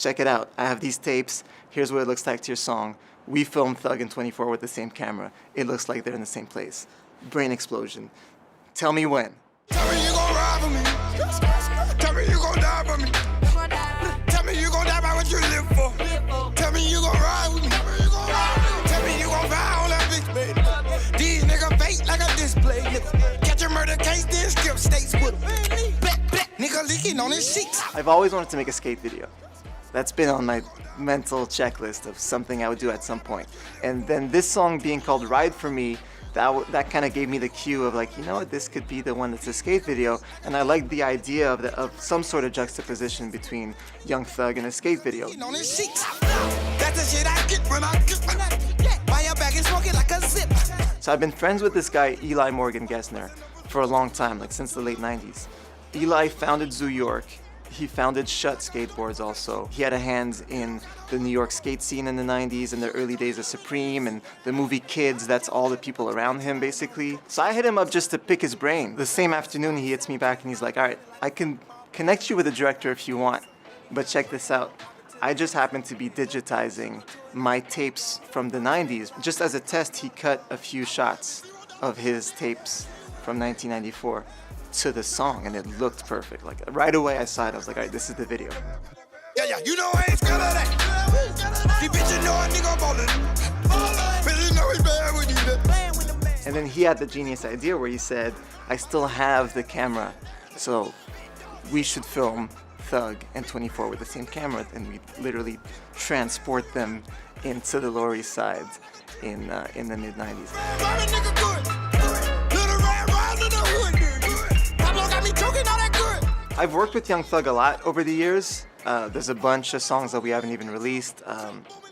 check it out. I have these tapes. Here's what it looks like to your song. We filmed Thug and 24 with the same camera. It looks like they're in the same place. Brain explosion. Tell me when. Tell me you gon' ride for me. Tell me you gon' die for me. Tell me you gon' die by what you live for. Tell me you gon' ride with me. Tell me you gon' buy all that bitch, baby. These niggas fake like a display. Catch a murder case, then skip states with them. Nigga leaking on his sheets. I've always wanted to make a skate video. That's been on my mental checklist of something I would do at some point. And then this song being called Ride For Me, that kind of gave me the cue of like, you know what, this could be the one that's a skate video. And I liked the idea of some sort of juxtaposition between Young Thug and a skate video. That's the shit I get when I get my bag is smoking like a zip. So I've been friends with this guy, Eli Morgan Gessner, for a long time, like since the late 90s. Eli founded Zoo York. He founded Shut Skateboards also. He had a hand in the New York skate scene in the 90s and the early days of Supreme and the movie Kids. That's all the people around him basically. So I hit him up just to pick his brain. The same afternoon he hits me back and he's like, all right, I can connect you with a director if you want, but check this out. I just happened to be digitizing my tapes from the 90s. Just as a test, he cut a few shots of his tapes from 1994. To the song, and it looked perfect. Like right away I saw it, I was like, all right, this is the video. Yeah, you know I ain't scared of that. The bitch know a nigga ballin'. Bitch know it's bad when you that. And then he had the genius idea where he said, I still have the camera, so we should film Thug and 24 with the same camera, and we literally transport them into the Lower East Side in the mid-90s. I've worked with Young Thug a lot over the years. There's a bunch of songs that we haven't even released.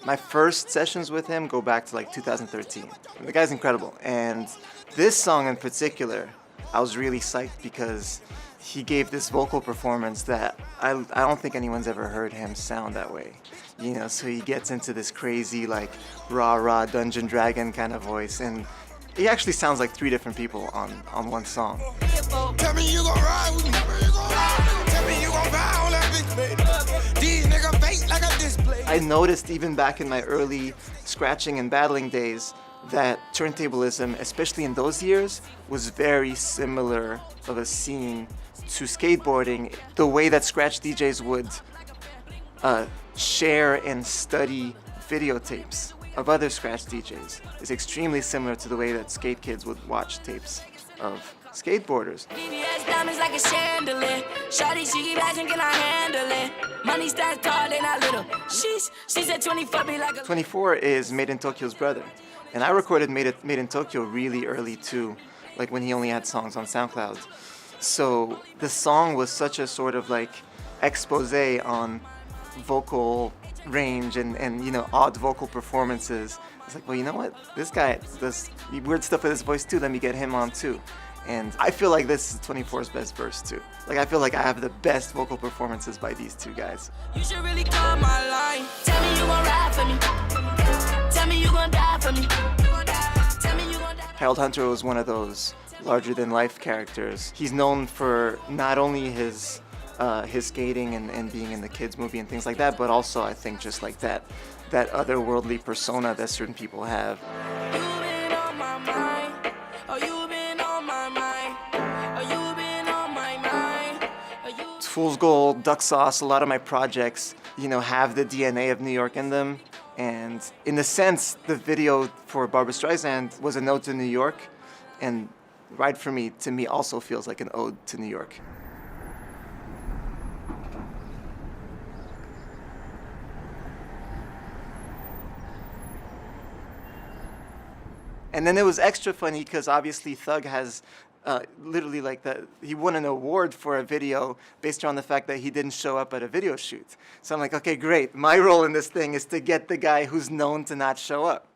My first sessions with him go back to like 2013. The guy's incredible. And this song in particular, I was really psyched because he gave this vocal performance that I don't think anyone's ever heard him sound that way. You know, so he gets into this crazy like rah-rah Dungeon Dragon kind of voice, and he actually sounds like three different people on one song. Tell me you gon' ride with me. Tell me you gon' buy all that bitch, baby. These niggas fake like a display. I noticed even back in my early scratching and battling days that turntablism, especially in those years, was very similar of a scene to skateboarding. The way that scratch DJs would share and study videotapes of other scratch DJs is extremely similar to the way that skate kids would watch tapes of skateboarders. 24 is Made in Tokyo's brother, and I recorded Made in Tokyo really early too, like when he only had songs on SoundCloud. So the song was such a sort of like expose on vocal range and you know, odd vocal performances. It's like, well, you know what? This guy does weird stuff with his voice too. Let me get him on too. And I feel like this is 24's best verse too. Like I feel like I have the best vocal performances by these two guys. You should really call my line. Tell me you gon' ride for me. Tell me you gon' die for me. Tell me you gon' die. Harold Hunter was one of those larger-than-life characters. He's known for not only his skating and being in the Kids movie and things like that, but also I think just like that otherworldly persona that certain people have. You been on my mind. Oh, you been on my mind. Oh, you been on my mind. Oh, you... Fool's Gold, Duck Sauce, a lot of my projects, you know, have the DNA of New York in them. And in a sense, the video for Barbra Streisand was an ode to New York, and Ride For Me, to me, also feels like an ode to New York. And then it was extra funny because obviously Thug has literally like he won an award for a video based on the fact that he didn't show up at a video shoot. So I'm like, okay, great. My role in this thing is to get the guy who's known to not show up.